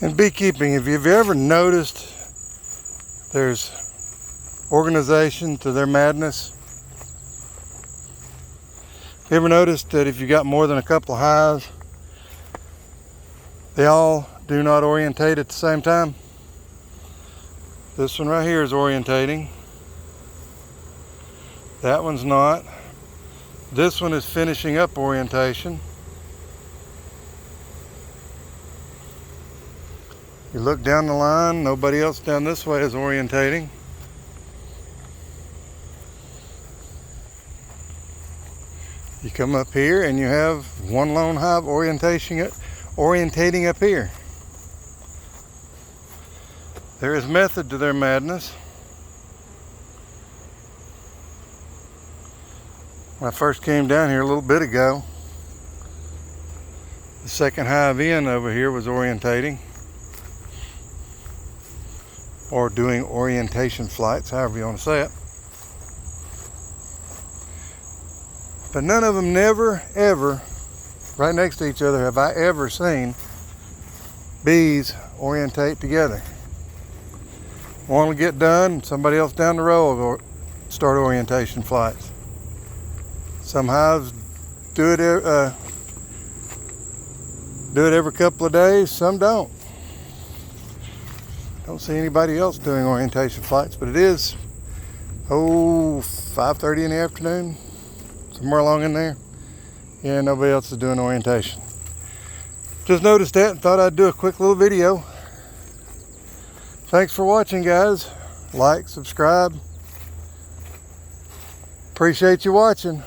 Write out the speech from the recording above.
In beekeeping, if you've ever noticed there's organization to their madness, you ever noticed that if you got more than a couple of hives, they all do not orientate at the same time? This one right here is orientating. That one's not. This one is finishing up orientation. You look down the line, nobody else down this way is orientating. You come up here and you have one lone hive orientating up here. There is method to their madness. When I first came down here a little bit ago, the second hive in over here was orientating, or doing orientation flights, however you want to say it. But none of them never, ever, right next to each other, have I ever seen bees orientate together. One will get done, somebody else down the row will start orientation flights. Some hives do it every couple of days, some don't. Don't see anybody else doing orientation flights, but it is 5:30 in the afternoon, somewhere along in there. Yeah, nobody else is doing orientation. Just noticed that and thought I'd do a quick little video. Thanks for watching, guys. Like, subscribe. Appreciate you watching.